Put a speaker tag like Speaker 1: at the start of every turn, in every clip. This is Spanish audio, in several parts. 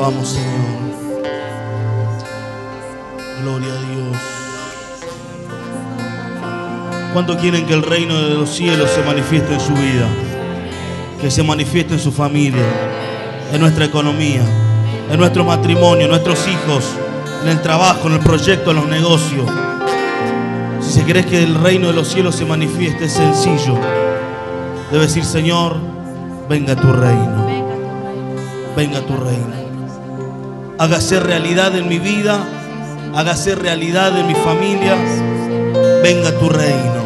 Speaker 1: alabamos, Señor. Gloria a Dios. ¿Cuántos quieren que el reino de los cielos se manifieste en su vida? Que se manifieste en su familia, en nuestra economía, en nuestro matrimonio, en nuestros hijos, en el trabajo, en el proyecto, en los negocios. Si querés que el reino de los cielos se manifieste, es sencillo. Debes decir: Señor, venga tu reino. Venga tu reino. Hágase realidad en mi vida, hágase realidad en mi familia. Venga tu reino.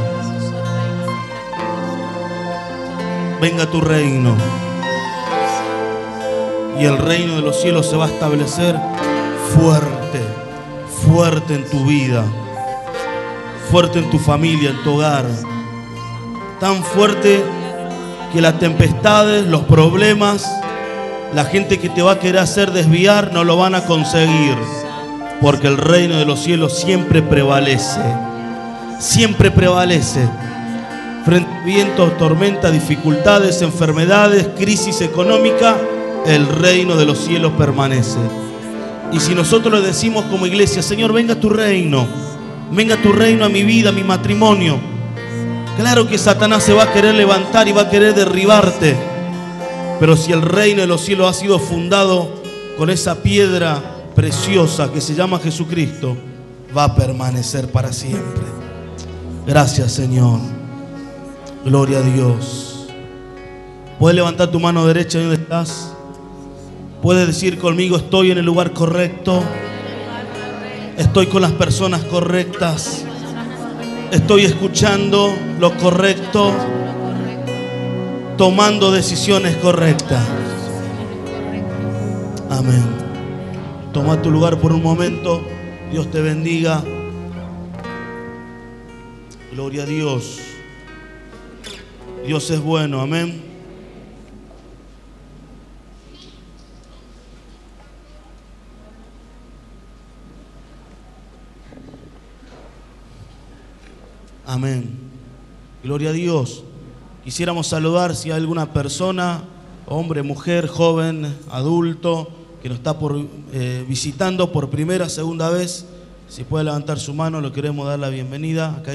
Speaker 1: Venga tu reino. Y el reino de los cielos se va a establecer fuerte, fuerte en tu vida, fuerte en tu familia, en tu hogar. Tan fuerte que las tempestades, los problemas, la gente que te va a querer hacer desviar no lo van a conseguir, porque el reino de los cielos siempre prevalece. Siempre prevalece. Frente a vientos, tormentas, dificultades, enfermedades, crisis económica, el reino de los cielos permanece. Y si nosotros le decimos como iglesia: Señor, venga tu reino a mi vida, a mi matrimonio, claro que Satanás se va a querer levantar y va a querer derribarte. Pero si el reino de los cielos ha sido fundado con esa piedra preciosa que se llama Jesucristo, va a permanecer para siempre. Gracias, Señor. Gloria a Dios. ¿Puedes levantar tu mano derecha ahí donde estás? ¿Puedes decir conmigo: estoy en el lugar correcto? Estoy con las personas correctas. Estoy escuchando lo correcto, tomando decisiones correctas. Amén. Toma tu lugar por un momento. Dios te bendiga. Gloria a Dios. Dios es bueno. Amén. Amén. Gloria a Dios. Quisiéramos saludar si hay alguna persona, hombre, mujer, joven, adulto, que nos está visitando por primera, segunda vez. Si puede levantar su mano, le queremos dar la bienvenida. Acá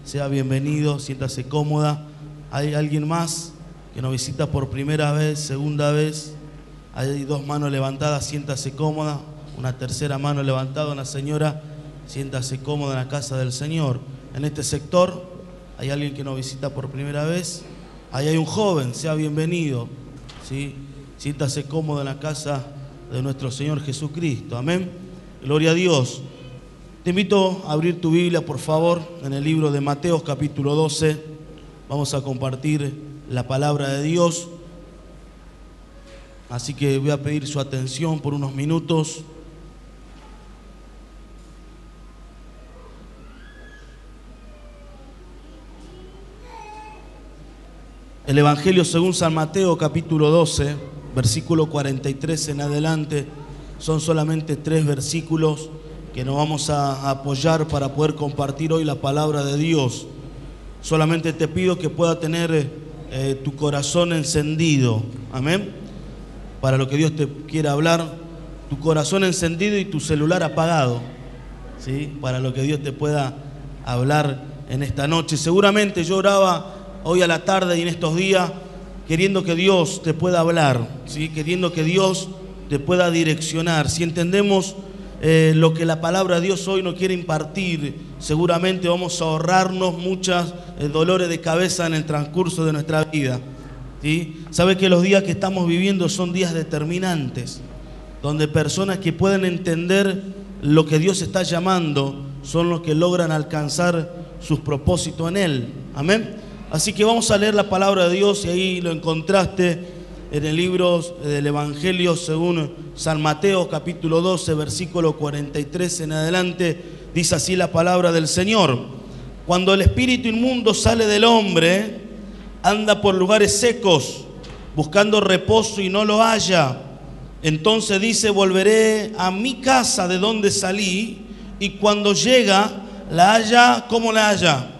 Speaker 1: sea bienvenido, siéntase cómoda. ¿Hay alguien más que nos visita por primera vez, segunda vez? Hay dos manos levantadas, siéntase cómoda. Una tercera mano levantada, una señora, siéntase cómoda en la casa del Señor. En este sector hay alguien que nos visita por primera vez. Ahí hay un joven, sea bienvenido, ¿sí? Siéntase cómodo en la casa de nuestro Señor Jesucristo. Amén. Gloria a Dios. Te invito a abrir tu Biblia, por favor, en el libro de Mateo, capítulo 12. Vamos a compartir la palabra de Dios. Así que voy a pedir su atención por unos minutos. El Evangelio según San Mateo, capítulo 12, versículo 43 en adelante. Son solamente 3 versículos que nos vamos a apoyar para poder compartir hoy la palabra de Dios. Solamente te pido que pueda tener tu corazón encendido. Amén. Para lo que Dios te quiera hablar, tu corazón encendido y tu celular apagado, ¿sí? Para lo que Dios te pueda hablar en esta noche. Seguramente yo oraba hoy a la tarde y en estos días, queriendo que Dios te pueda hablar, ¿sí? Queriendo que Dios te pueda direccionar. Si entendemos lo que la palabra de Dios hoy nos quiere impartir, seguramente vamos a ahorrarnos muchos dolores de cabeza en el transcurso de nuestra vida, ¿sí? Sabe que los días que estamos viviendo son días determinantes, donde personas que pueden entender lo que Dios está llamando son los que logran alcanzar sus propósitos en Él. Amén. Así que vamos a leer la palabra de Dios y ahí lo encontraste en el libro del Evangelio según San Mateo, capítulo 12, versículo 43 en adelante. Dice así la palabra del Señor: cuando el espíritu inmundo sale del hombre, anda por lugares secos, buscando reposo y no lo halla. Entonces dice: volveré a mi casa de donde salí, y cuando llega, la halla, ¿cómo la halla?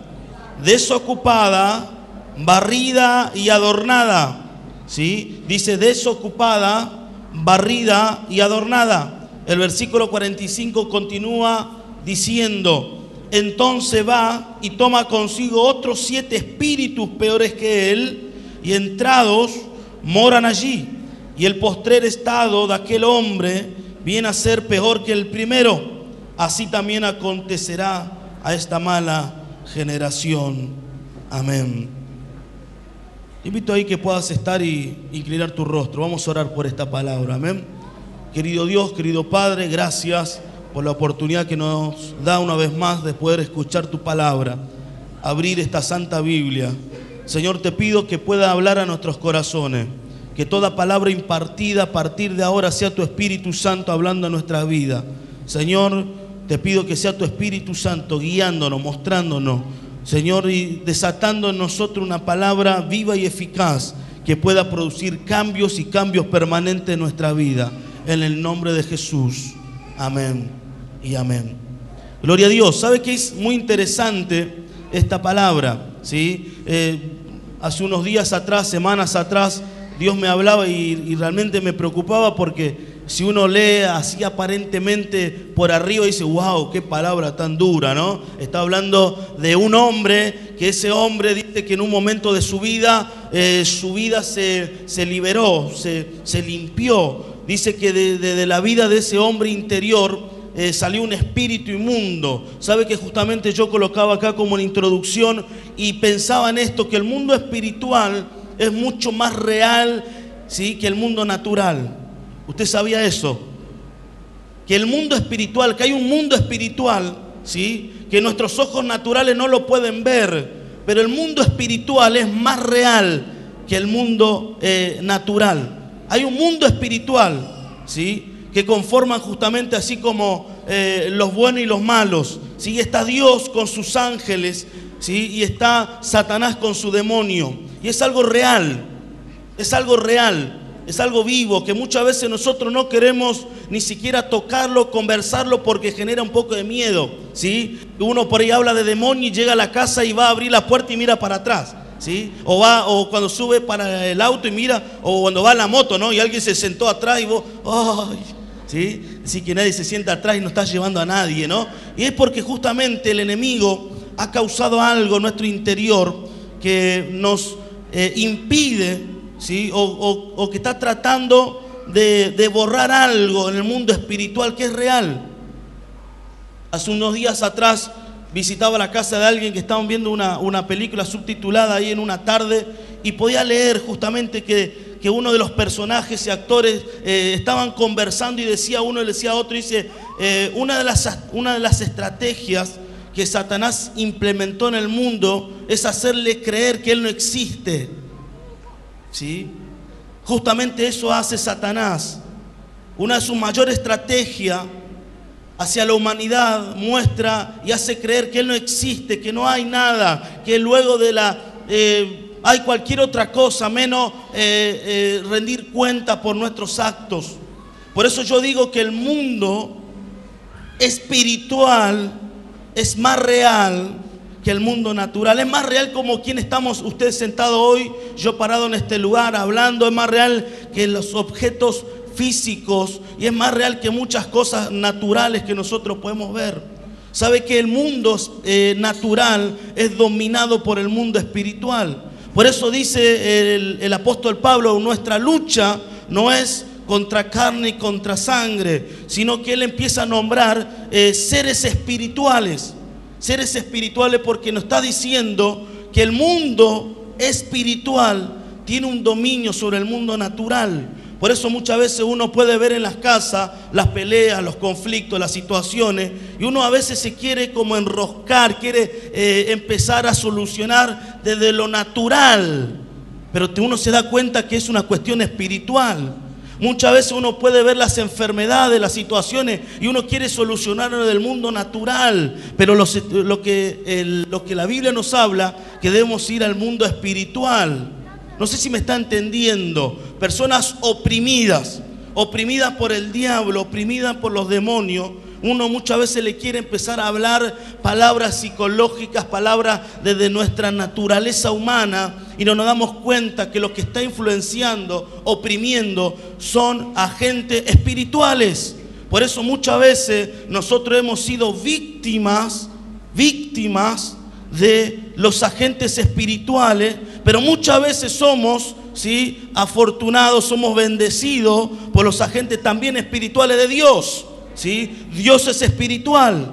Speaker 1: Desocupada, barrida y adornada. ¿Sí? Dice desocupada, barrida y adornada. El versículo 45 continúa diciendo: entonces va y toma consigo otros 7 espíritus peores que él, y entrados moran allí. Y el postrer estado de aquel hombre viene a ser peor que el primero. Así también acontecerá a esta mala generación. Amén. Te invito ahí que puedas estar y inclinar tu rostro. Vamos a orar por esta palabra. Amén. Querido Dios, querido Padre, gracias por la oportunidad que nos da una vez más de poder escuchar tu palabra, abrir esta Santa Biblia. Señor, te pido que pueda hablar a nuestros corazones, que toda palabra impartida a partir de ahora sea tu Espíritu Santo hablando a nuestra vida. Señor, te pido que sea tu Espíritu Santo guiándonos, mostrándonos, Señor, y desatando en nosotros una palabra viva y eficaz que pueda producir cambios y cambios permanentes en nuestra vida. En el nombre de Jesús. Amén y amén. Gloria a Dios. ¿Sabe qué es muy interesante esta palabra? ¿Sí? Hace unos días atrás, semanas atrás, Dios me hablaba y realmente me preocupaba, porque si uno lee así aparentemente por arriba dice: wow, qué palabra tan dura, ¿no? Está hablando de un hombre, que ese hombre dice que en un momento de su vida se liberó, se limpió. Dice que de la vida de ese hombre interior salió un espíritu inmundo. Sabe que justamente yo colocaba acá como una introducción y pensaba en esto, que el mundo espiritual es mucho más real, ¿sí?, que el mundo natural. ¿Usted sabía eso? Que el mundo espiritual, que hay un mundo espiritual, ¿sí?, que nuestros ojos naturales no lo pueden ver, pero el mundo espiritual es más real que el mundo natural. Hay un mundo espiritual, ¿sí?, que conforman justamente así como los buenos y los malos, ¿sí? Está Dios con sus ángeles, ¿sí?, y está Satanás con su demonio. Y es algo real, es algo real, es algo vivo, que muchas veces nosotros no queremos ni siquiera tocarlo, conversarlo, porque genera un poco de miedo, ¿sí? Uno por ahí habla de demonio y llega a la casa y va a abrir la puerta y mira para atrás, ¿sí? O cuando sube para el auto y mira, o cuando va en la moto, ¿no?, y alguien se sentó atrás y vos, ¡ay! ¿Sí? Así que nadie se sienta atrás y no está llevando a nadie, ¿no? Y es porque justamente el enemigo ha causado algo en nuestro interior que nos impide, ¿sí?, o que está tratando de borrar algo en el mundo espiritual que es real. Hace unos días atrás visitaba la casa de alguien que estaban viendo una película subtitulada ahí en una tarde, y podía leer justamente que uno de los personajes y actores estaban conversando, y decía uno y decía a otro, dice, una de las estrategias que Satanás implementó en el mundo es hacerle creer que él no existe, ¿sí? Justamente eso hace Satanás. Una de sus mayores estrategias hacia la humanidad muestra y hace creer que él no existe, que no hay nada, que luego de hay cualquier otra cosa menos rendir cuenta por nuestros actos. Por eso yo digo que el mundo espiritual es más real que el mundo natural. Es más real como quien estamos ustedes sentados hoy, yo parado en este lugar hablando. Es más real que los objetos físicos, y es más real que muchas cosas naturales que nosotros podemos ver. Sabe que el mundo natural es dominado por el mundo espiritual. Por eso dice el apóstol Pablo: nuestra lucha no es contra carne y contra sangre, sino que él empieza a nombrar seres espirituales, porque nos está diciendo que el mundo espiritual tiene un dominio sobre el mundo natural. Por eso muchas veces uno puede ver en las casas las peleas, los conflictos, las situaciones, y uno a veces se quiere como enroscar, quiere empezar a solucionar desde lo natural, pero uno se da cuenta que es una cuestión espiritual. Muchas veces uno puede ver las enfermedades, las situaciones, y uno quiere solucionarlo del mundo natural, pero lo que la Biblia nos habla, que debemos ir al mundo espiritual. No sé si me está entendiendo. Personas oprimidas por el diablo, oprimidas por los demonios, Uno muchas veces le quiere empezar a hablar palabras psicológicas, palabras desde nuestra naturaleza humana, y no nos damos cuenta que lo que está influenciando, oprimiendo, son agentes espirituales. Por eso muchas veces nosotros hemos sido víctimas de los agentes espirituales, pero muchas veces somos, ¿sí?, afortunados, somos bendecidos por los agentes también espirituales de Dios, ¿sí? Dios es espiritual.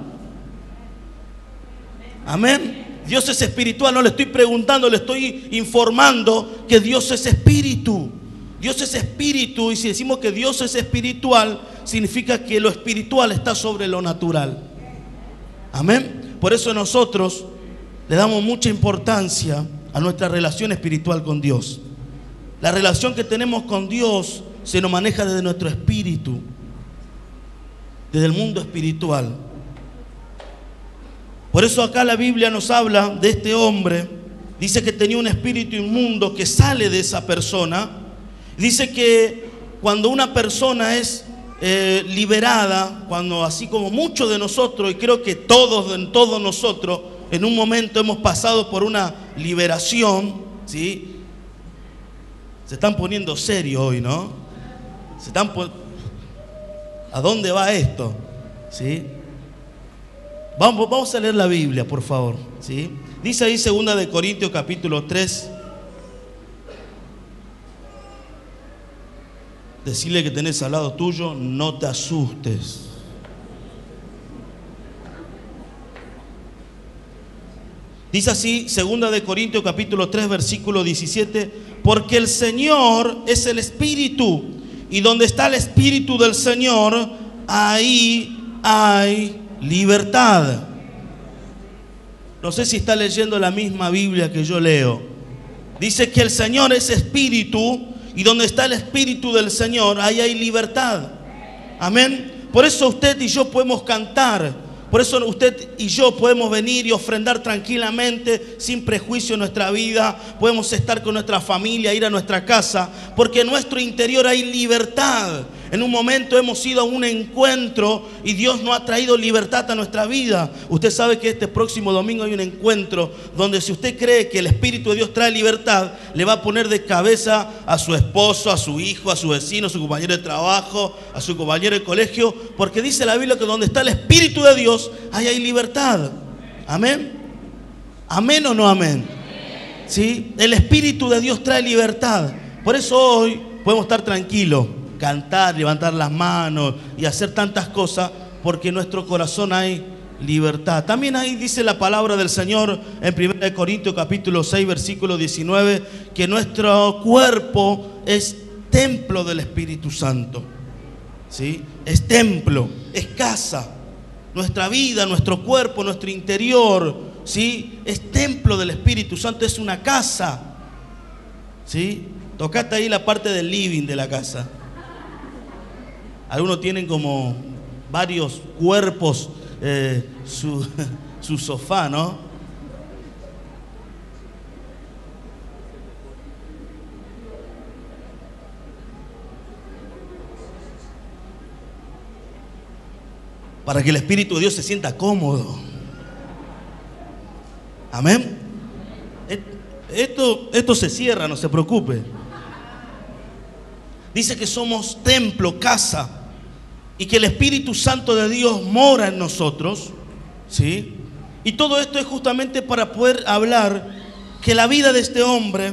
Speaker 1: Amén. Dios es espiritual. No le estoy preguntando, le estoy informando que Dios es espíritu. Dios es espíritu, y si decimos que Dios es espiritual, significa que lo espiritual está sobre lo natural. Amén. Por eso nosotros le damos mucha importancia a nuestra relación espiritual con Dios. La relación que tenemos con Dios se nos maneja desde nuestro espíritu, desde el mundo espiritual. Por eso acá la Biblia nos habla de este hombre. Dice que tenía un espíritu inmundo que sale de esa persona. Dice que cuando una persona es liberada, cuando así como muchos de nosotros, y creo que todos nosotros en un momento hemos pasado por una liberación, ¿sí? Se están poniendo serios hoy, ¿no? ¿A dónde va esto? ¿Sí? Vamos a leer la Biblia, por favor, ¿sí? Dice ahí 2 de Corintios capítulo 3. Decirle que tenés al lado tuyo, no te asustes. Dice así, 2 de Corintios capítulo 3, versículo 17, porque el Señor es el Espíritu, y donde está el Espíritu del Señor, ahí hay libertad. No sé si está leyendo la misma Biblia que yo leo. Dice que el Señor es Espíritu, y donde está el Espíritu del Señor, ahí hay libertad. Amén. Por eso usted y yo podemos cantar. Por eso usted y yo podemos venir y ofrendar tranquilamente, sin prejuicio en nuestra vida. Podemos estar con nuestra familia, ir a nuestra casa, porque en nuestro interior hay libertad. En un momento hemos ido a un encuentro y Dios nos ha traído libertad a nuestra vida. Usted sabe que este próximo domingo hay un encuentro donde, si usted cree que el Espíritu de Dios trae libertad, le va a poner de cabeza a su esposo, a su hijo, a su vecino, a su compañero de trabajo, a su compañero de colegio, porque dice la Biblia que donde está el Espíritu de Dios, ahí hay libertad. Amén. ¿Amén o no amén? ¿Sí? El Espíritu de Dios trae libertad. Por eso hoy podemos estar tranquilos, cantar, levantar las manos y hacer tantas cosas, porque en nuestro corazón hay libertad. También ahí dice la palabra del Señor en 1 Corintios capítulo 6, versículo 19, que nuestro cuerpo es templo del Espíritu Santo. ¿Sí? Es templo, es casa. Nuestra vida, nuestro cuerpo, nuestro interior, ¿sí?, es templo del Espíritu Santo, es una casa. ¿Sí? Tocate ahí la parte del living de la casa. Algunos tienen como varios cuerpos, su sofá, ¿no? Para que el Espíritu de Dios se sienta cómodo. Amén. Esto se cierra, no se preocupe. Dice que somos templo, casa, y que el Espíritu Santo de Dios mora en nosotros, ¿sí? Y todo esto es justamente para poder hablar que la vida de este hombre,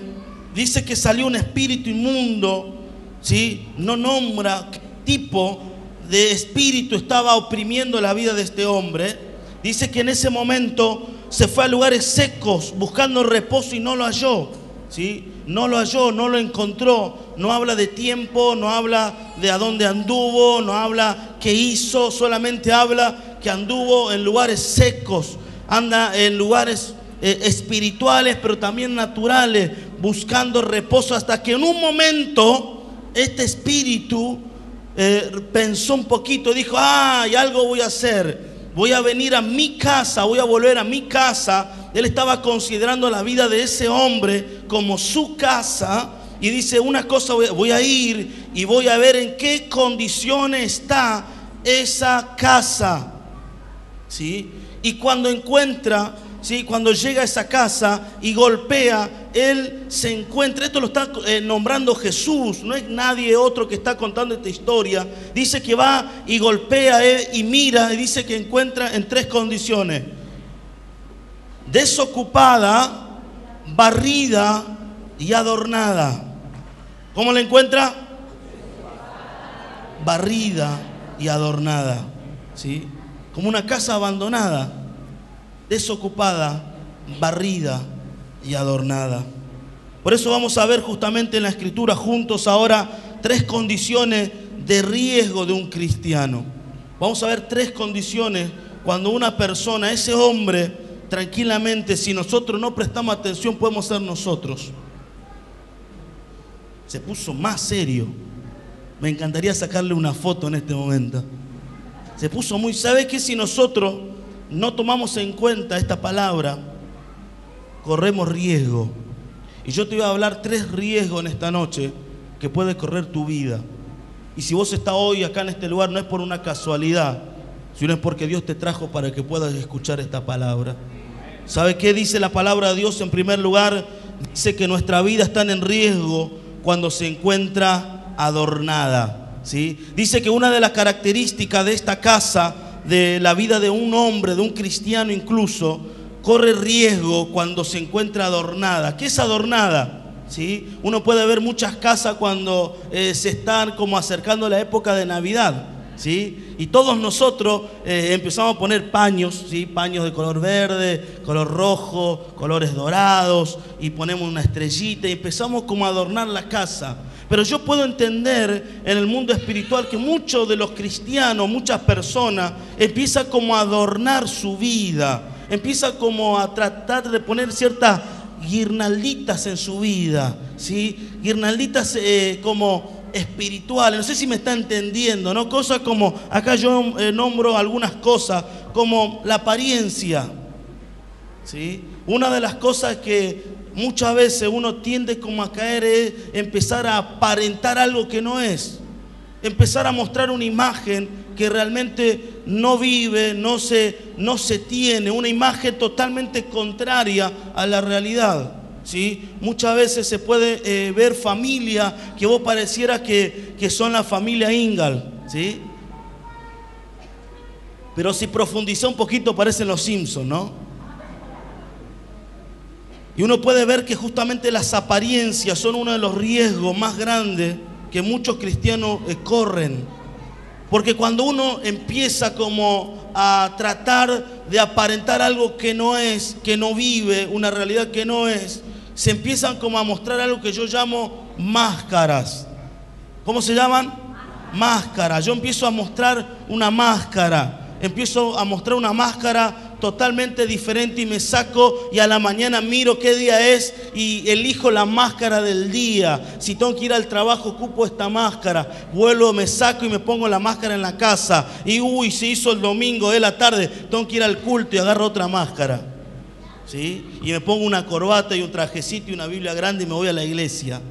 Speaker 1: dice que salió un espíritu inmundo, ¿sí? No nombra qué tipo de espíritu estaba oprimiendo la vida de este hombre. Dice que en ese momento se fue a lugares secos buscando reposo y no lo halló, ¿sí? No lo halló, no lo encontró. No habla de tiempo, no habla de a dónde anduvo, no habla qué hizo, solamente habla que anduvo en lugares secos, anda en lugares espirituales, pero también naturales, buscando reposo, hasta que en un momento este espíritu pensó un poquito, dijo: y algo voy a hacer. Voy a venir a mi casa, voy a volver a mi casa. Él estaba considerando la vida de ese hombre como su casa. Y dice: una cosa, voy a ir y voy a ver en qué condiciones está esa casa, ¿sí? Y cuando encuentra, ¿sí? Cuando llega a esa casa y golpea, él se encuentra, esto lo está nombrando Jesús, no es nadie otro que está contando esta historia. Dice que va y golpea y mira, y dice que encuentra en tres condiciones: desocupada, barrida y adornada. ¿Cómo la encuentra? Barrida y adornada, ¿sí? Como una casa abandonada, desocupada, barrida y adornada. Por eso vamos a ver justamente en la Escritura juntos ahora tres condiciones de riesgo de un cristiano. Vamos a ver tres condiciones cuando una persona, ese hombre, tranquilamente, si nosotros no prestamos atención, podemos ser nosotros. Se puso más serio. Me encantaría sacarle una foto en este momento. Se puso muy... ¿Sabe qué? Si nosotros no tomamos en cuenta esta palabra, corremos riesgo. Y yo te voy a hablar tres riesgos en esta noche que puede correr tu vida. Y si vos estás hoy acá en este lugar, no es por una casualidad, sino es porque Dios te trajo para que puedas escuchar esta palabra. ¿Sabe qué dice la palabra de Dios? En primer lugar, dice que nuestra vida está en riesgo cuando se encuentra adornada, ¿sí? Dice que una de las características de esta casa, de la vida de un hombre, de un cristiano incluso, corre riesgo cuando se encuentra adornada. ¿Qué es adornada? ¿Sí? Uno puede ver muchas casas cuando se están como acercando a la época de Navidad, ¿sí? Y todos nosotros empezamos a poner paños, ¿sí? Paños de color verde, color rojo, colores dorados, y ponemos una estrellita y empezamos como a adornar la casa. Pero yo puedo entender en el mundo espiritual que muchos de los cristianos, muchas personas, empiezan como a adornar su vida, empiezan como a tratar de poner ciertas guirnalditas en su vida, ¿sí? Guirnalditas como espirituales, no sé si me está entendiendo, ¿no? Cosas como, acá yo nombro algunas cosas, como la apariencia, ¿sí? Una de las cosas que muchas veces uno tiende como a caer es empezar a aparentar algo que no es, empezar a mostrar una imagen que realmente no vive, no se tiene, una imagen totalmente contraria a la realidad, ¿sí? Muchas veces se puede ver familia que vos pareciera que son la familia Ingalls, ¿sí? Pero si profundiza un poquito parecen los Simpsons, ¿no? Y uno puede ver que justamente las apariencias son uno de los riesgos más grandes que muchos cristianos corren. Porque cuando uno empieza como a tratar de aparentar algo que no es, que no vive, una realidad que no es, se empiezan como a mostrar algo que yo llamo máscaras. ¿Cómo se llaman? Máscaras. Yo empiezo a mostrar una máscara. Empiezo a mostrar una máscara totalmente diferente y me saco y a la mañana miro qué día es y elijo la máscara del día. Si tengo que ir al trabajo, ocupo esta máscara. Vuelvo, me saco y me pongo la máscara en la casa. Y se hizo el domingo de la tarde, tengo que ir al culto y agarro otra máscara, ¿sí? Y me pongo una corbata y un trajecito y una Biblia grande y me voy a la iglesia.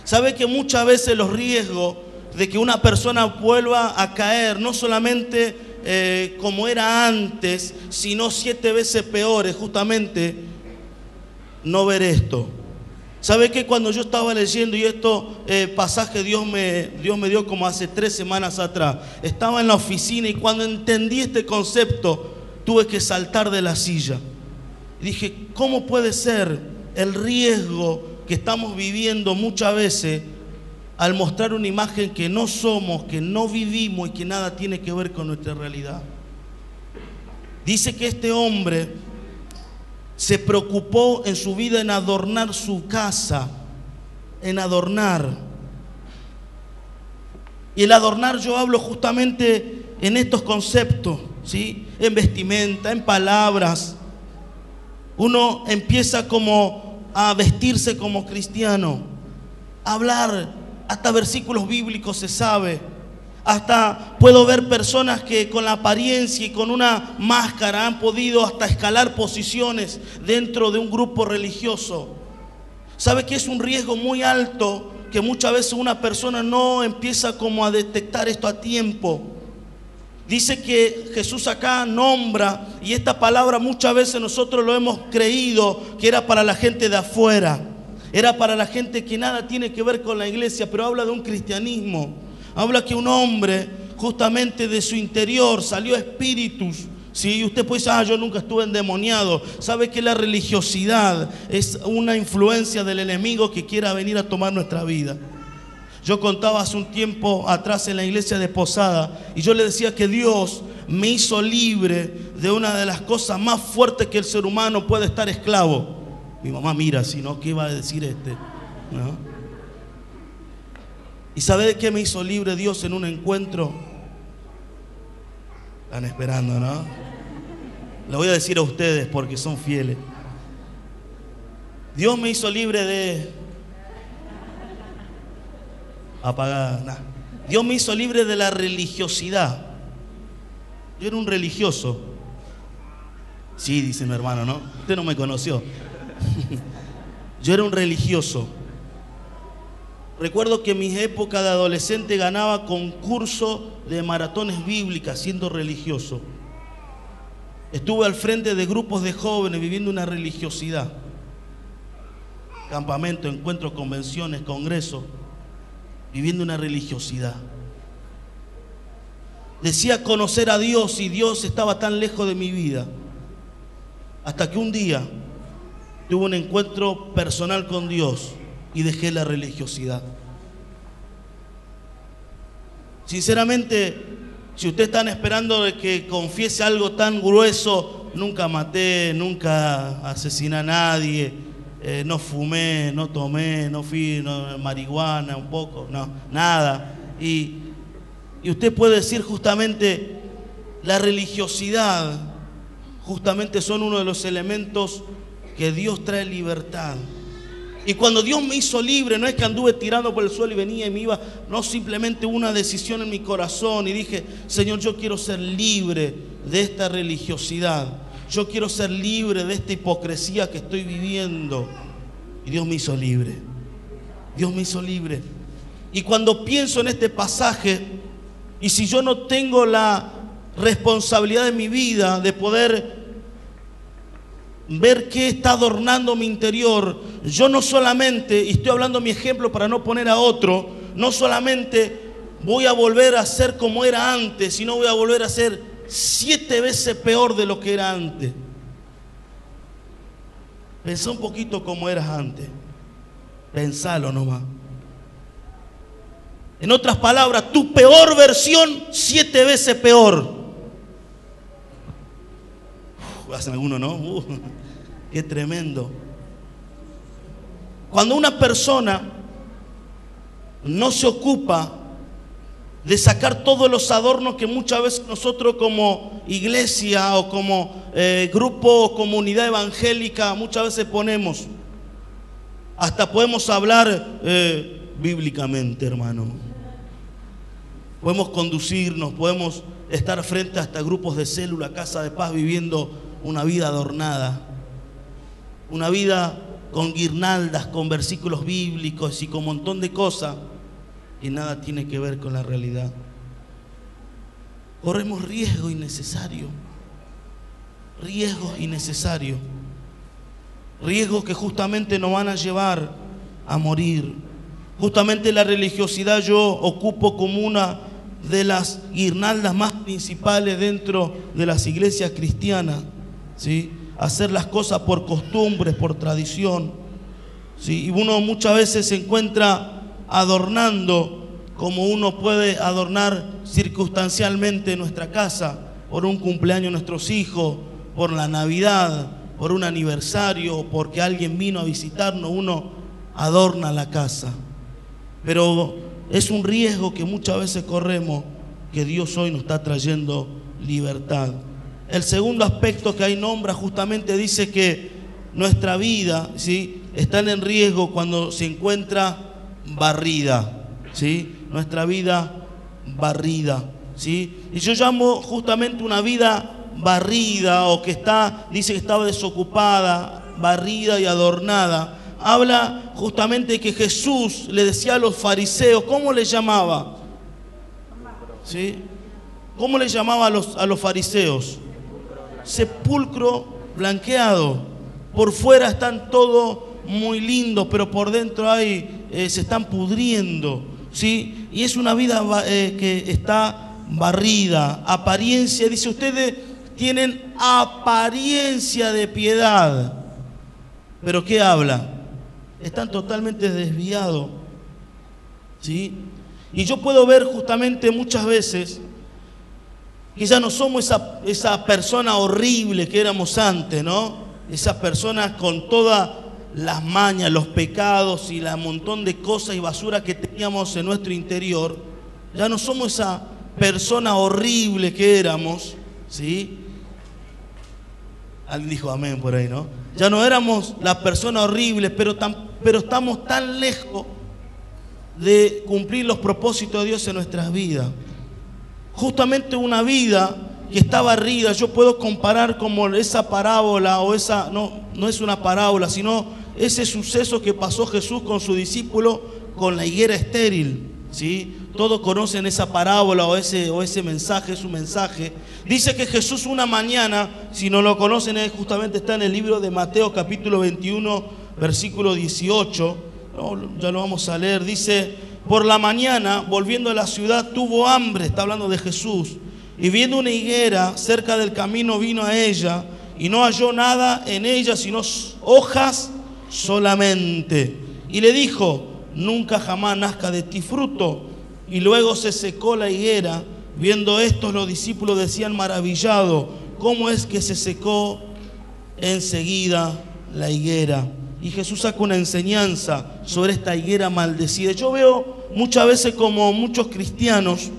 Speaker 1: ¿Sabe que muchas veces los riesgos de que una persona vuelva a caer, no solamente como era antes, sino 7 veces peores, justamente no ver esto? ¿Sabe que cuando yo estaba leyendo, y esto pasaje Dios me dio como hace 3 semanas atrás, estaba en la oficina y cuando entendí este concepto tuve que saltar de la silla y dije, ¿cómo puede ser el riesgo que estamos viviendo muchas veces al mostrar una imagen que no somos, que no vivimos y que nada tiene que ver con nuestra realidad? Dice que este hombre se preocupó en su vida en adornar su casa, en adornar. Y el adornar yo hablo justamente en estos conceptos, ¿sí? En vestimenta, en palabras. Uno empieza como a vestirse como cristiano, a hablar. Hasta versículos bíblicos se sabe. Hasta puedo ver personas que con la apariencia y con una máscara han podido hasta escalar posiciones dentro de un grupo religioso. ¿Sabe que es un riesgo muy alto que muchas veces una persona no empieza como a detectar esto a tiempo? Dice que Jesús acá nombra, y esta palabra muchas veces nosotros lo hemos creído que era para la gente de afuera, era para la gente que nada tiene que ver con la iglesia, pero habla de un cristianismo. Habla que un hombre justamente de su interior salió espíritus. Si usted puede decir, yo nunca estuve endemoniado. Sabe que la religiosidad es una influencia del enemigo que quiera venir a tomar nuestra vida. Yo contaba hace un tiempo atrás en la iglesia de Posada, y yo le decía que Dios me hizo libre de una de las cosas más fuertes que el ser humano puede estar esclavo. Mi mamá mira, si no, ¿qué va a decir este? ¿No? ¿Y sabe de qué me hizo libre Dios en un encuentro? Están esperando, ¿no? Lo voy a decir a ustedes porque son fieles. Dios me hizo libre de apagar, nah. Dios me hizo libre de la religiosidad. Yo era un religioso. Sí, dice mi hermano, ¿no? Usted no me conoció. Yo era un religioso. Recuerdo que en mis épocas de adolescente ganaba concurso de maratones bíblicas siendo religioso. Estuve al frente de grupos de jóvenes viviendo una religiosidad. Campamento, encuentros, convenciones, congresos, viviendo una religiosidad. Decía conocer a Dios y Dios estaba tan lejos de mi vida. Hasta que un día tuve un encuentro personal con Dios y dejé la religiosidad. Sinceramente, si ustedes están esperando de que confiese algo tan grueso, nunca maté, nunca asesiné a nadie, no fumé, no tomé, no fui marihuana un poco, no, nada. Y usted puede decir justamente, la religiosidad justamente son uno de los elementos que Dios trae libertad. Y cuando Dios me hizo libre, no es que anduve tirando por el suelo y venía y me iba, no, simplemente una decisión en mi corazón y dije, Señor, yo quiero ser libre de esta religiosidad, yo quiero ser libre de esta hipocresía que estoy viviendo. Y Dios me hizo libre, Dios me hizo libre. Y cuando pienso en este pasaje, y si yo no tengo la responsabilidad de mi vida de poder ver qué está adornando mi interior, yo no solamente, y estoy hablando mi ejemplo para no poner a otro, no solamente voy a volver a ser como era antes, sino voy a volver a ser 7 veces peor de lo que era antes. Pensá un poquito como eras antes, pensalo nomás. En otras palabras, tu peor versión 7 veces peor. Hacen algunos, ¿no? Qué tremendo. Cuando una persona no se ocupa de sacar todos los adornos que muchas veces nosotros como iglesia o como grupo o comunidad evangélica muchas veces ponemos, hasta podemos hablar bíblicamente, hermano. Podemos conducirnos, podemos estar frente hasta grupos de célula, casa de paz, viviendo una vida adornada, una vida con guirnaldas, con versículos bíblicos y con un montón de cosas que nada tiene que ver con la realidad. Corremos riesgos innecesarios, riesgos que justamente nos van a llevar a morir. Justamente la religiosidad yo ocupo como una de las guirnaldas más principales dentro de las iglesias cristianas, ¿sí? Hacer las cosas por costumbres, por tradición, ¿sí? Y uno muchas veces se encuentra adornando como uno puede adornar circunstancialmente nuestra casa, por un cumpleaños de nuestros hijos, por la Navidad, por un aniversario, porque alguien vino a visitarnos, uno adorna la casa. Pero es un riesgo que muchas veces corremos, que Dios hoy nos está trayendo libertad. El segundo aspecto que ahí nombra justamente dice que nuestra vida, ¿sí?, está en riesgo cuando se encuentra barrida, ¿sí? Nuestra vida barrida, ¿sí? Y yo llamo justamente una vida barrida, o que dice que estaba desocupada, barrida y adornada. Habla justamente de que Jesús le decía a los fariseos, ¿cómo le llamaba? ¿Sí? ¿cómo le llamaba a los fariseos? Sepulcro blanqueado. Por fuera están todo muy lindos, pero por dentro se están pudriendo, ¿sí? Y es una vida que está barrida. Apariencia, dice, ustedes tienen apariencia de piedad. ¿Pero qué habla? Están totalmente desviados, ¿sí? Y yo puedo ver justamente muchas veces que ya no somos esa persona horrible que éramos antes, ¿no? Esas personas con todas las mañas, los pecados y la montón de cosas y basura que teníamos en nuestro interior. Ya no somos esa persona horrible que éramos, ¿sí? Alguien dijo amén por ahí, ¿no? Ya no éramos las personas horribles, pero estamos tan lejos de cumplir los propósitos de Dios en nuestras vidas. Justamente una vida que está barrida, yo puedo comparar como esa parábola o esa, no es una parábola, sino ese suceso que pasó Jesús con su discípulo con la higuera estéril, ¿sí? Todos conocen esa parábola o ese mensaje, es un mensaje. Dice que Jesús una mañana, si no lo conocen, justamente está en el libro de Mateo capítulo 21, versículo 18, ya lo vamos a leer, dice: por la mañana, volviendo a la ciudad, tuvo hambre, está hablando de Jesús, y viendo una higuera cerca del camino vino a ella, y no halló nada en ella, sino hojas solamente. Y le dijo: nunca jamás nazca de ti fruto. Y luego se secó la higuera. Viendo esto, los discípulos decían maravillados: ¿cómo es que se secó enseguida la higuera? Y Jesús saca una enseñanza sobre esta higuera maldecida. Yo veo muchas veces como muchos cristianos,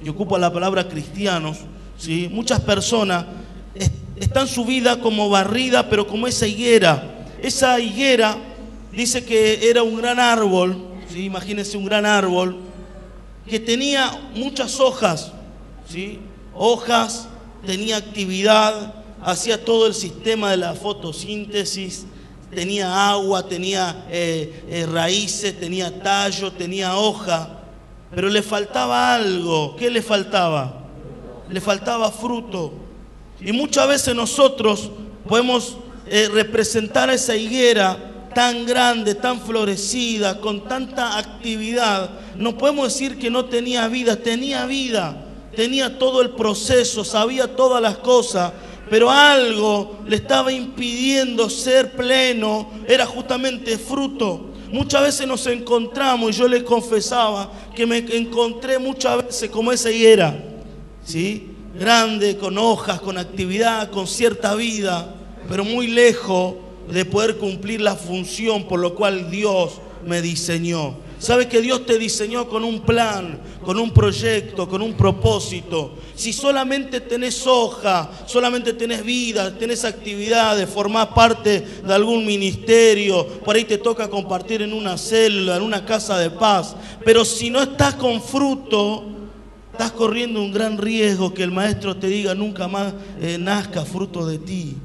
Speaker 1: y ocupo la palabra cristianos, ¿sí? Muchas personas están su vida como barrida, pero como esa higuera. Esa higuera dice que era un gran árbol, ¿sí? Imagínense un gran árbol que tenía muchas hojas, ¿sí? Hojas, tenía actividad, hacía todo el sistema de la fotosíntesis, tenía agua, tenía raíces, tenía tallo, tenía hoja, pero le faltaba algo. ¿Qué le faltaba? Le faltaba fruto. Y muchas veces nosotros podemos representar a esa higuera tan grande, tan florecida, con tanta actividad. No podemos decir que no tenía vida, tenía todo el proceso, sabía todas las cosas, pero algo le estaba impidiendo ser pleno, era justamente fruto. Muchas veces nos encontramos, y yo les confesaba que me encontré muchas veces como esa higuera, ¿sí? Grande, con hojas, con actividad, con cierta vida, pero muy lejos de poder cumplir la función por lo cual Dios me diseñó. ¿Sabe que Dios te diseñó con un plan, con un proyecto, con un propósito? Si solamente tenés hoja, solamente tenés vida, tenés actividades, formás parte de algún ministerio, por ahí te toca compartir en una célula, en una casa de paz, pero si no estás con fruto, estás corriendo un gran riesgo que el maestro te diga: nunca más nazca fruto de ti.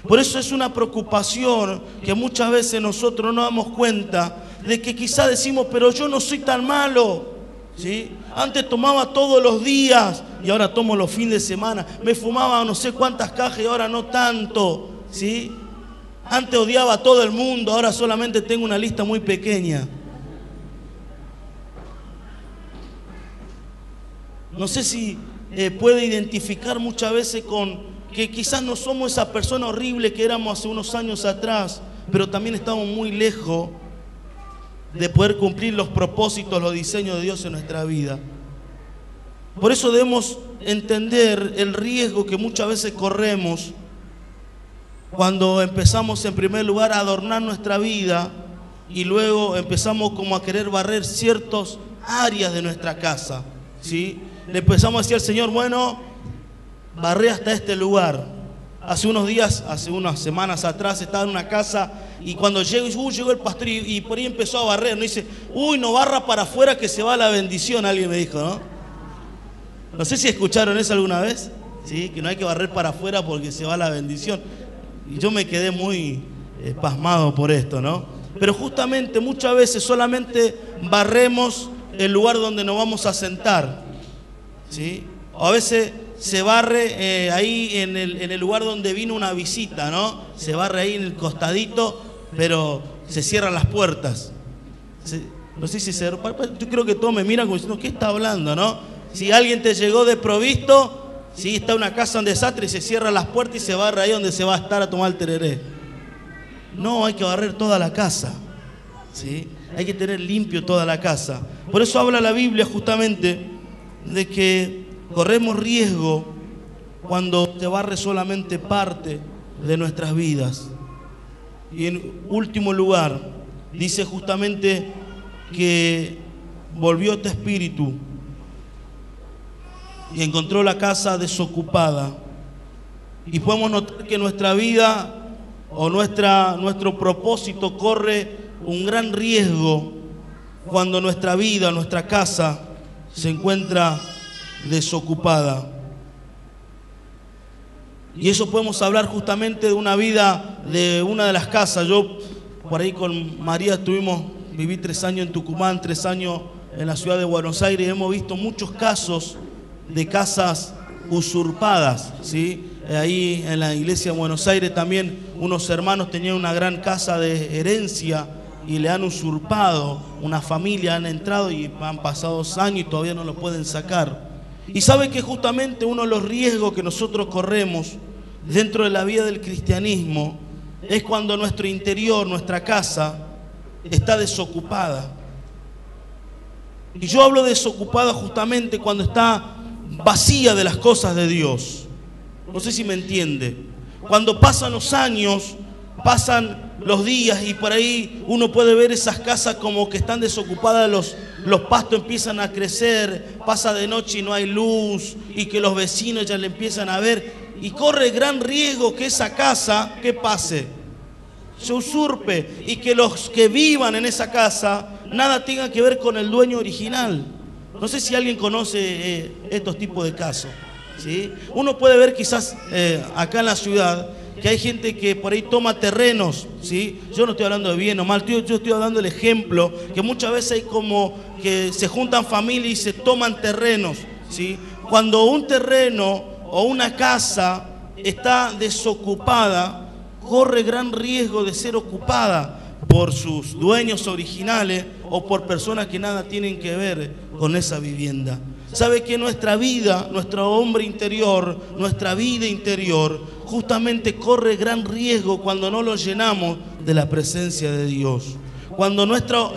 Speaker 1: Por eso es una preocupación que muchas veces nosotros no damos cuenta de que quizás decimos: pero yo no soy tan malo, ¿sí? Antes tomaba todos los días y ahora tomo los fines de semana. Me fumaba no sé cuántas cajas y ahora no tanto, ¿sí? Antes odiaba a todo el mundo, ahora solamente tengo una lista muy pequeña. No sé si puede identificar muchas veces con que quizás no somos esa persona horrible que éramos hace unos años atrás, pero también estamos muy lejos de poder cumplir los propósitos, los diseños de Dios en nuestra vida. Por eso debemos entender el riesgo que muchas veces corremos cuando empezamos en primer lugar a adornar nuestra vida y luego empezamos como a querer barrer ciertas áreas de nuestra casa, ¿sí? Le empezamos a decir al Señor: bueno, barré hasta este lugar. Hace unos días, hace unas semanas atrás, estaba en una casa y cuando llegó el pastor y por ahí empezó a barrer, no dice: uy, no barra para afuera que se va la bendición, alguien me dijo, ¿no? No sé si escucharon eso alguna vez, ¿sí? Que no hay que barrer para afuera porque se va la bendición. Y yo me quedé muy pasmado por esto, ¿no? Pero justamente muchas veces solamente barremos el lugar donde nos vamos a sentar, ¿sí? O a veces se barre ahí en el lugar donde vino una visita, ¿no? Se barre ahí en el costadito, pero se cierran las puertas. No sé si yo creo que todos me miran como diciendo, ¿qué está hablando, no? Si alguien te llegó de provisto, si está una casa en desastre y se cierran las puertas y se barre ahí donde se va a estar a tomar el tereré. No, hay que barrer toda la casa, ¿sí? Hay que tener limpio toda la casa. Por eso habla la Biblia justamente de que corremos riesgo cuando se barre solamente parte de nuestras vidas. Y en último lugar, dice justamente que volvió este espíritu y encontró la casa desocupada. Y podemos notar que nuestra vida o nuestro propósito corre un gran riesgo cuando nuestra vida, nuestra casa se encuentra desocupada. Y eso podemos hablar justamente de una vida de una de las casas. Yo por ahí con María viví 3 años en Tucumán, 3 años en la ciudad de Buenos Aires, y hemos visto muchos casos de casas usurpadas, ¿sí? Ahí en la iglesia de Buenos Aires también unos hermanos tenían una gran casa de herencia y le han usurpado, una familia han entrado y han pasado 2 años y todavía no lo pueden sacar. Y sabe que justamente uno de los riesgos que nosotros corremos dentro de la vida del cristianismo es cuando nuestro interior, nuestra casa, está desocupada. Y yo hablo de desocupada justamente cuando está vacía de las cosas de Dios. No sé si me entiende. Cuando pasan los años, pasan los días y por ahí uno puede ver esas casas como que están desocupadas, los pastos empiezan a crecer, pasa de noche y no hay luz y que los vecinos ya le empiezan a ver y corre gran riesgo que esa casa, ¿qué pase? Se usurpe y que los que vivan en esa casa nada tenga que ver con el dueño original. No sé si alguien conoce estos tipos de casos, ¿sí? Uno puede ver quizás acá en la ciudad que hay gente que por ahí toma terrenos, ¿sí? Yo no estoy hablando de bien o mal, yo estoy dando el ejemplo que muchas veces hay como que se juntan familias y se toman terrenos, ¿sí? Cuando un terreno o una casa está desocupada, corre gran riesgo de ser ocupada por sus dueños originales o por personas que nada tienen que ver con esa vivienda. ¿Sabe que nuestra vida, nuestro hombre interior, nuestra vida interior, justamente corre gran riesgo cuando no lo llenamos de la presencia de Dios? Cuando nuestras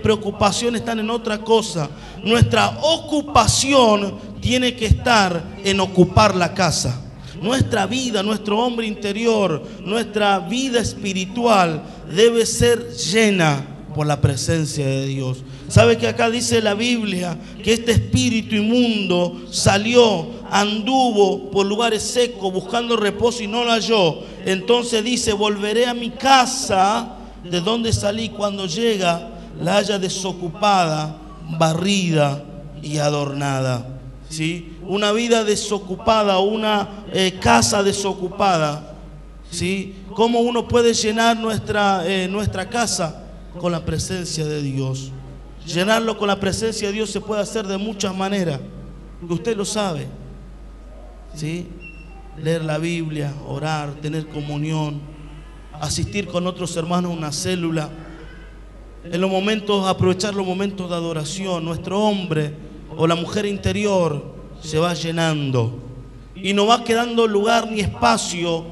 Speaker 1: preocupaciones están en otra cosa, nuestra ocupación tiene que estar en ocupar la casa. Nuestra vida, nuestro hombre interior, nuestra vida espiritual debe ser llena por la presencia de Dios. ¿Sabe que acá dice la Biblia que este espíritu inmundo salió, anduvo por lugares secos buscando reposo y no lo halló? Entonces dice, volveré a mi casa de donde salí, cuando llega la haya desocupada, barrida y adornada. ¿Sí? Una vida desocupada, una casa desocupada, ¿sí? ¿Cómo uno puede llenar nuestra casa? Con la presencia de Dios. Llenarlo con la presencia de Dios se puede hacer de muchas maneras, usted lo sabe, ¿sí? Leer la Biblia, orar, tener comunión, asistir con otros hermanos a una célula, en los momentos, aprovechar los momentos de adoración. Nuestro hombre o la mujer interior se va llenando y no va quedando lugar ni espacio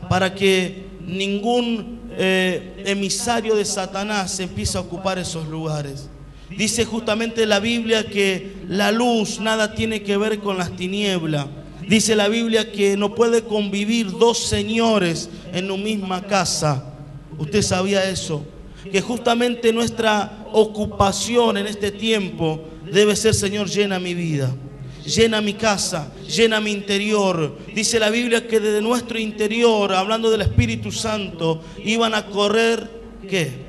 Speaker 1: para que ningún emisario de Satanás se empieza a ocupar esos lugares. Dice justamente la Biblia que la luz nada tiene que ver con las tinieblas. Dice la Biblia que no puede convivir 2 señores en una misma casa. ¿Usted sabía eso? Que justamente nuestra ocupación en este tiempo debe ser: Señor, llena mi vida, llena mi casa, llena mi interior. Dice la Biblia que desde nuestro interior, hablando del Espíritu Santo, iban a correr, ¿qué?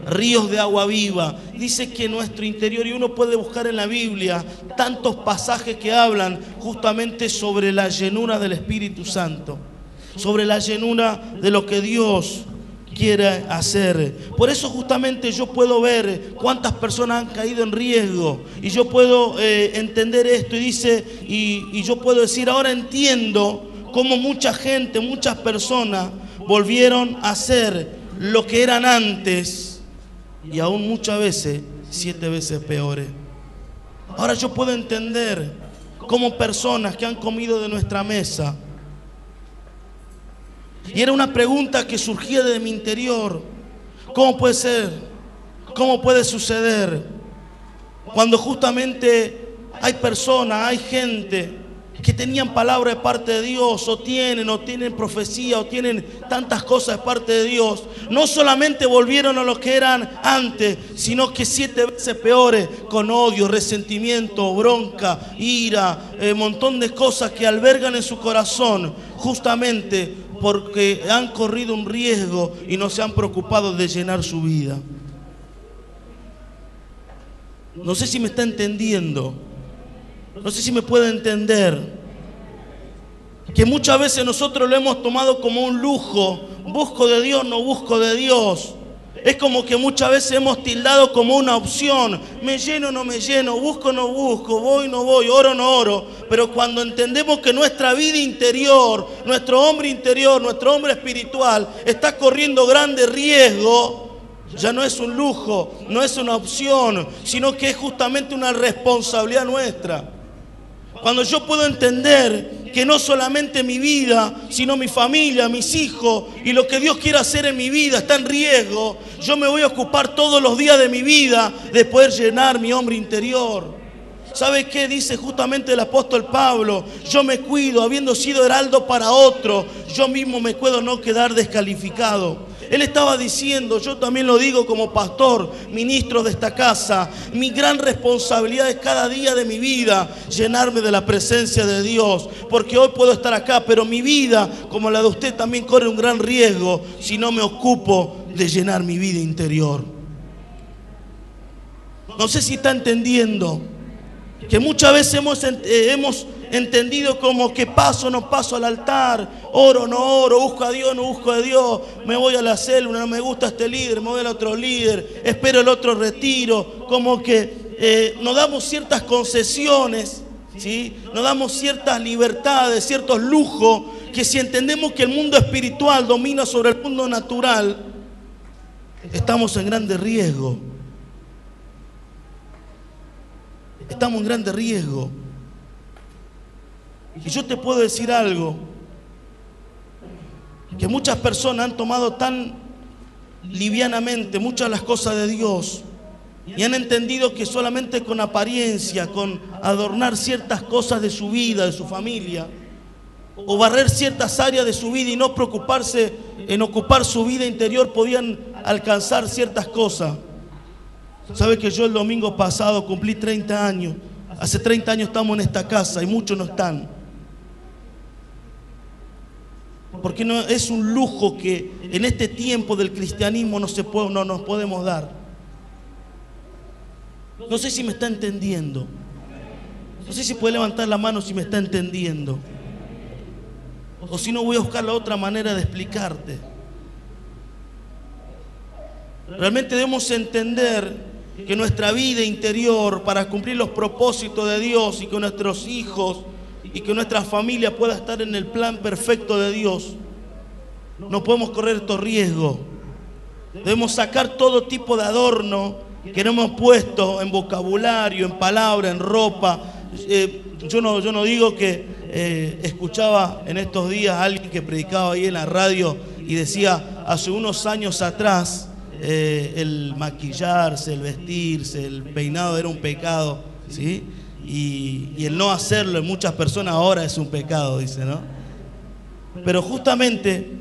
Speaker 1: Ríos de agua viva. Dice que nuestro interior, y uno puede buscar en la Biblia tantos pasajes que hablan justamente sobre la llenura del Espíritu Santo, sobre la llenura de lo que Dios quiere hacer. Por eso justamente yo puedo ver cuántas personas han caído en riesgo y yo puedo entender esto y yo puedo decir, ahora entiendo cómo mucha gente, muchas personas volvieron a ser lo que eran antes y aún muchas veces 7 veces peores. Ahora yo puedo entender cómo personas que han comido de nuestra mesa, y era una pregunta que surgía de mi interior, ¿cómo puede ser? ¿Cómo puede suceder? Cuando justamente hay personas, hay gente que tenían palabra de parte de Dios, o tienen profecía, o tienen tantas cosas de parte de Dios, no solamente volvieron a lo que eran antes, sino que 7 veces peores, con odio, resentimiento, bronca, ira, montón de cosas que albergan en su corazón, justamente porque han corrido un riesgo y no se han preocupado de llenar su vida. No sé si me está entendiendo. No sé si me puede entender. Que muchas veces nosotros lo hemos tomado como un lujo. Busco de Dios, no busco de Dios. Es como que muchas veces hemos tildado como una opción. Me lleno, no me lleno, busco, no busco, voy, no voy, oro, no oro. Pero cuando entendemos que nuestra vida interior, nuestro hombre interior, nuestro hombre espiritual está corriendo grande riesgo, ya no es un lujo, no es una opción, sino que es justamente una responsabilidad nuestra. Cuando yo puedo entender que no solamente mi vida, sino mi familia, mis hijos y lo que Dios quiere hacer en mi vida está en riesgo, yo me voy a ocupar todos los días de mi vida de poder llenar mi hombre interior. ¿Sabe qué dice justamente el apóstol Pablo? Yo me cuido, habiendo sido heraldo para otro, yo mismo me cuido no quedar descalificado. Él estaba diciendo, yo también lo digo como pastor, ministro de esta casa, mi gran responsabilidad es cada día de mi vida llenarme de la presencia de Dios, porque hoy puedo estar acá, pero mi vida, como la de usted, también corre un gran riesgo si no me ocupo de llenar mi vida interior. No sé si está entendiendo que muchas veces hemos entendido como que paso o no paso al altar, oro o no oro, busco a Dios, no busco a Dios, me voy a la célula, no me gusta este líder, me voy al otro líder, espero el otro retiro, como que nos damos ciertas concesiones, ¿sí? Nos damos ciertas libertades, ciertos lujos, que si entendemos que el mundo espiritual domina sobre el mundo natural, estamos en grande riesgo. Estamos en grande riesgo. Y yo te puedo decir algo, que muchas personas han tomado tan livianamente muchas de las cosas de Dios y han entendido que solamente con apariencia, con adornar ciertas cosas de su vida, de su familia, o barrer ciertas áreas de su vida y no preocuparse en ocupar su vida interior, podían alcanzar ciertas cosas. ¿Sabe que yo el domingo pasado cumplí 30 años? Hace 30 años estamos en esta casa y muchos no están. Porque no es un lujo que en este tiempo del cristianismo no nos podemos dar. No sé si me está entendiendo. No sé si puede levantar la mano si me está entendiendo. O si no, voy a buscar la otra manera de explicarte. Realmente debemos entender que nuestra vida interior, para cumplir los propósitos de Dios y que nuestros hijos y que nuestra familia pueda estar en el plan perfecto de Dios, no podemos correr estos riesgos. Debemos sacar todo tipo de adorno que no hemos puesto en vocabulario, en palabra, en ropa. Yo no digo que escuchaba en estos días a alguien que predicaba ahí en la radio y decía, hace unos años atrás el maquillarse, el vestirse, el peinado era un pecado, ¿sí? Y el no hacerlo en muchas personas ahora es un pecado, dice, ¿no? Pero justamente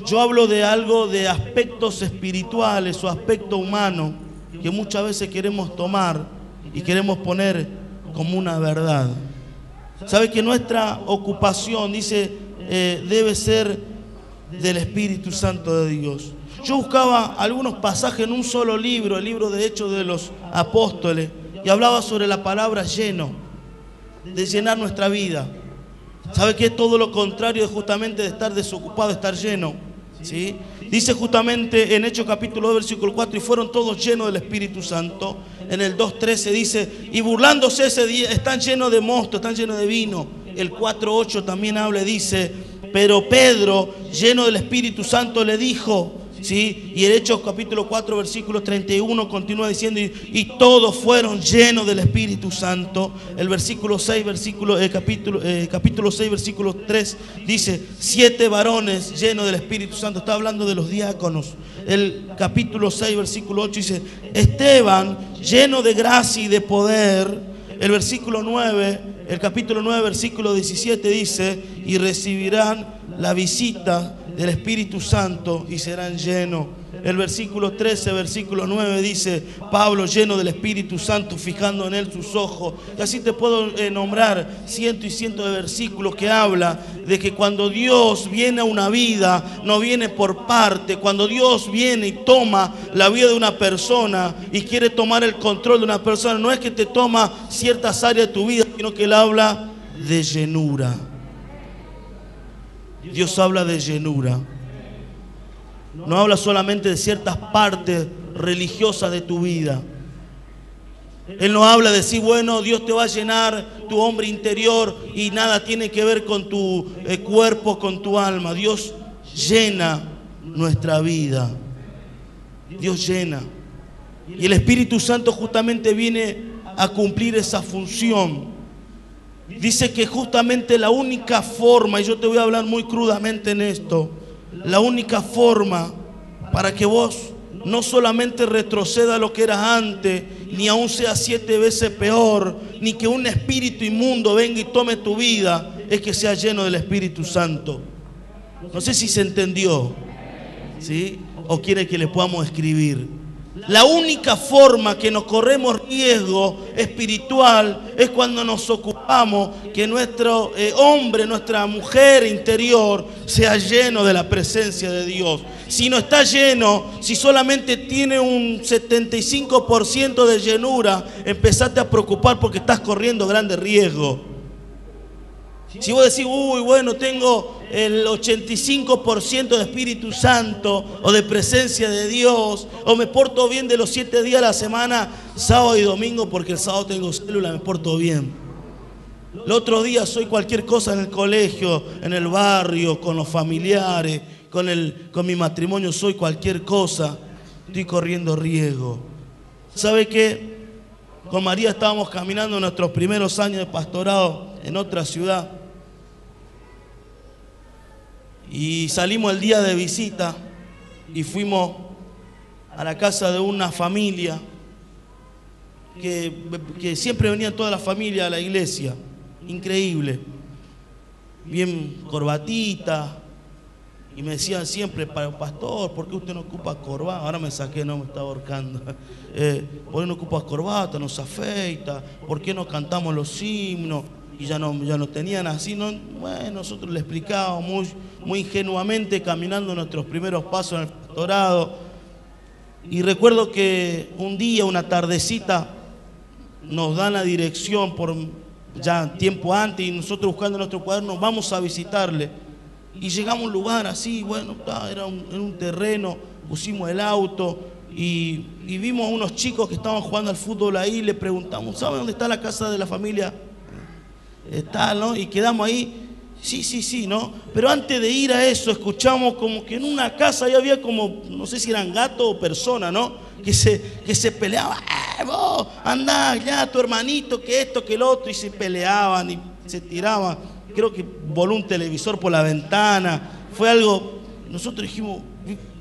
Speaker 1: yo hablo de algo de aspectos espirituales o aspecto humano que muchas veces queremos tomar y queremos poner como una verdad. ¿Sabe que nuestra ocupación, dice, debe ser del Espíritu Santo de Dios? Yo buscaba algunos pasajes en un solo libro, el libro de Hechos de los Apóstoles, y hablaba sobre la palabra lleno, de llenar nuestra vida. ¿Sabe qué? Todo lo contrario es justamente de estar desocupado, de estar lleno, ¿sí? Dice justamente en Hechos capítulo 2, versículo 4, y fueron todos llenos del Espíritu Santo. En el 2:13 dice, y burlándose ese día, están llenos de mosto, están llenos de vino. El 4:8 también habla y dice, pero Pedro, lleno del Espíritu Santo, le dijo, ¿sí? Y en Hechos capítulo 4, versículo 31 continúa diciendo, y todos fueron llenos del Espíritu Santo. El versículo 6, capítulo 6, versículo 3 dice, 7 varones llenos del Espíritu Santo. Está hablando de los diáconos. El capítulo 6, versículo 8 dice, Esteban, lleno de gracia y de poder. El versículo 9, el capítulo 9, versículo 17 dice, y recibirán la visita del Espíritu Santo y serán llenos. El versículo 13, versículo 9 dice, Pablo lleno del Espíritu Santo, fijando en él sus ojos. Y así te puedo nombrar cientos y cientos de versículos que habla de que cuando Dios viene a una vida, no viene por parte. Cuando Dios viene y toma la vida de una persona y quiere tomar el control de una persona, no es que te toma ciertas áreas de tu vida, sino que él habla de llenura. Dios habla de llenura. No habla solamente de ciertas partes religiosas de tu vida. Él no habla de decir, bueno, Dios te va a llenar tu hombre interior y nada tiene que ver con tu cuerpo, con tu alma. Dios llena nuestra vida. Dios llena. Y el Espíritu Santo justamente viene a cumplir esa función. Dice que justamente la única forma, y yo te voy a hablar muy crudamente en esto, la única forma para que vos no solamente retroceda lo que eras antes, ni aún sea 7 veces peor, ni que un espíritu inmundo venga y tome tu vida, es que sea lleno del Espíritu Santo. No sé si se entendió, ¿sí? O quiere que le podamos escribir. La única forma que nos corremos riesgo espiritual es cuando nos ocupamos que nuestro hombre, nuestra mujer interior sea lleno de la presencia de Dios. Si no está lleno, si solamente tiene un 75% de llenura, empezate a preocupar porque estás corriendo grande riesgo. Si vos decís, uy, bueno, tengo el 85% de Espíritu Santo o de presencia de Dios, o me porto bien de los 7 días a la semana, sábado y domingo, porque el sábado tengo célula, me porto bien. El otro día soy cualquier cosa en el colegio, en el barrio, con los familiares, con mi matrimonio, soy cualquier cosa. Estoy corriendo riesgo. ¿Sabe qué? Con María estábamos caminando en nuestros primeros años de pastorado en otra ciudad. Y salimos el día de visita y fuimos a la casa de una familia que siempre venían toda la familia a la iglesia. Increíble. Bien corbatita. Y me decían siempre, pastor, ¿por qué usted no ocupa corbata? Ahora me saqué, no me estaba ahorcando. ¿Por qué no ocupa corbata? No se afeita. ¿Por qué no cantamos los himnos? Y ya no tenían así, ¿no? Bueno, nosotros le explicábamos muy ingenuamente, caminando nuestros primeros pasos en el pastorado. Y recuerdo que un día, una tardecita, nos dan la dirección por ya tiempo antes, y nosotros buscando nuestro cuaderno, vamos a visitarle. Y llegamos a un lugar así, bueno, era un terreno, pusimos el auto y vimos a unos chicos que estaban jugando al fútbol ahí. Le preguntamos, ¿sabe dónde está la casa de la familia? Está, ¿no? Y quedamos ahí, sí, ¿no? Pero antes de ir a eso, escuchamos como que en una casa ahí había como, no sé si eran gatos o personas, ¿no? Que se peleaban, vos, andá, ya, tu hermanito, que esto, que el otro, y se peleaban y se tiraban. Creo que voló un televisor por la ventana. Fue algo, nosotros dijimos,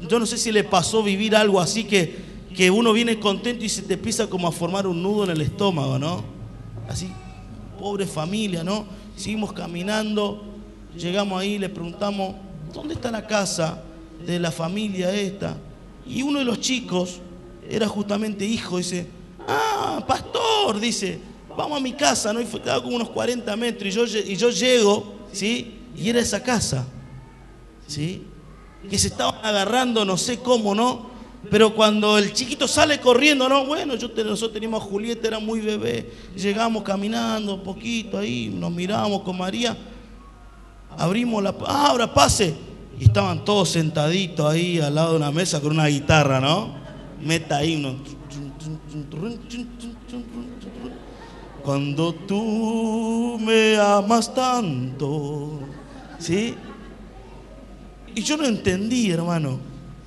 Speaker 1: yo no sé si le pasó vivir algo así que uno viene contento y se te empieza como a formar un nudo en el estómago, ¿no? Así. Pobre familia, ¿no? Seguimos caminando, llegamos ahí, le preguntamos, ¿dónde está la casa de la familia esta? Y uno de los chicos era justamente hijo, dice, pastor, dice, vamos a mi casa, ¿no? Y quedaba como unos 40 metros, y yo llego, ¿sí? Y era esa casa, ¿sí? Que se estaban agarrando, no sé cómo, ¿no? Pero cuando el chiquito sale corriendo, ¿no? Bueno, nosotros teníamos a Julieta, era muy bebé. Llegamos caminando un poquito ahí, nos miramos con María. Abrimos ahora pase. Y estaban todos sentaditos ahí al lado de una mesa con una guitarra, ¿no? Meta ahí uno. Cuando tú me amas tanto, ¿sí? Y yo no entendí, hermano.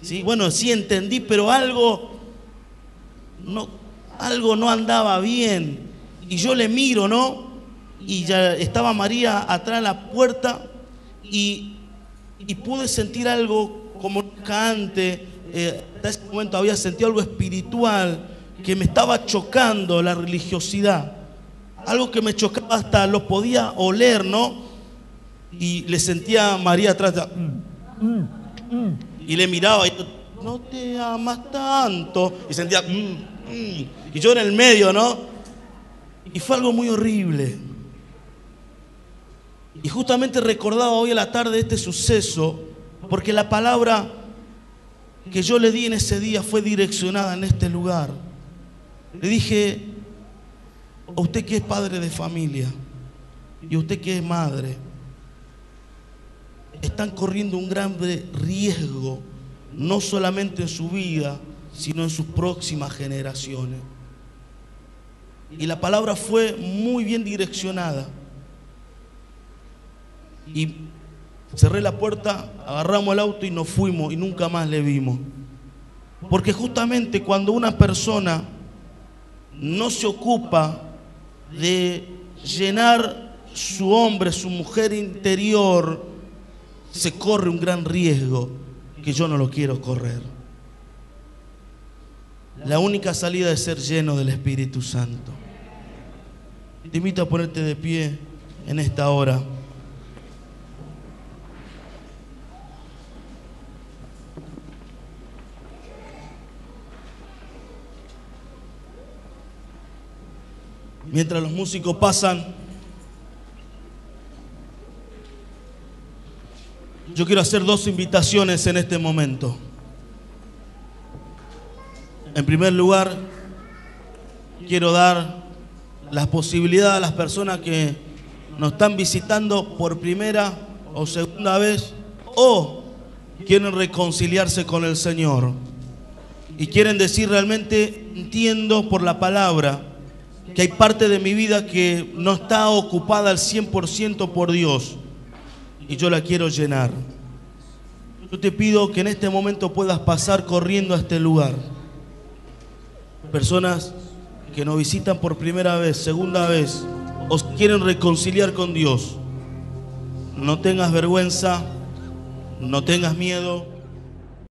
Speaker 1: ¿Sí? Bueno, sí entendí, pero algo no andaba bien. Y yo le miro, ¿no? Y ya estaba María atrás de la puerta y pude sentir algo como nunca antes. Hasta ese momento había sentido algo espiritual que me estaba chocando, la religiosidad. Algo que me chocaba, hasta lo podía oler, ¿no? Y le sentía a María atrás. Y le miraba y no te amas tanto. Y sentía, y yo en el medio, ¿no? Y fue algo muy horrible. Y justamente recordaba hoy a la tarde este suceso, porque la palabra que yo le di en ese día fue direccionada en este lugar. Le dije, a usted que es padre de familia y a usted que es madre, están corriendo un gran riesgo, no solamente en su vida, sino en sus próximas generaciones. Y la palabra fue muy bien direccionada. Y cerré la puerta, agarramos el auto y nos fuimos y nunca más le vimos. Porque justamente cuando una persona no se ocupa de llenar su hombre, su mujer interior, se corre un gran riesgo que yo no lo quiero correr. La única salida es ser lleno del Espíritu Santo. Te invito a ponerte de pie en esta hora. Mientras los músicos pasan, yo quiero hacer dos invitaciones en este momento. En primer lugar, quiero dar la posibilidad a las personas que nos están visitando por primera o segunda vez o quieren reconciliarse con el Señor y quieren decir realmente, entiendo por la palabra que hay parte de mi vida que no está ocupada al 100% por Dios y yo la quiero llenar. Yo te pido que en este momento puedas pasar corriendo a este lugar. Personas que nos visitan por primera vez, segunda vez, o quieren reconciliar con Dios. No tengas vergüenza, no tengas miedo.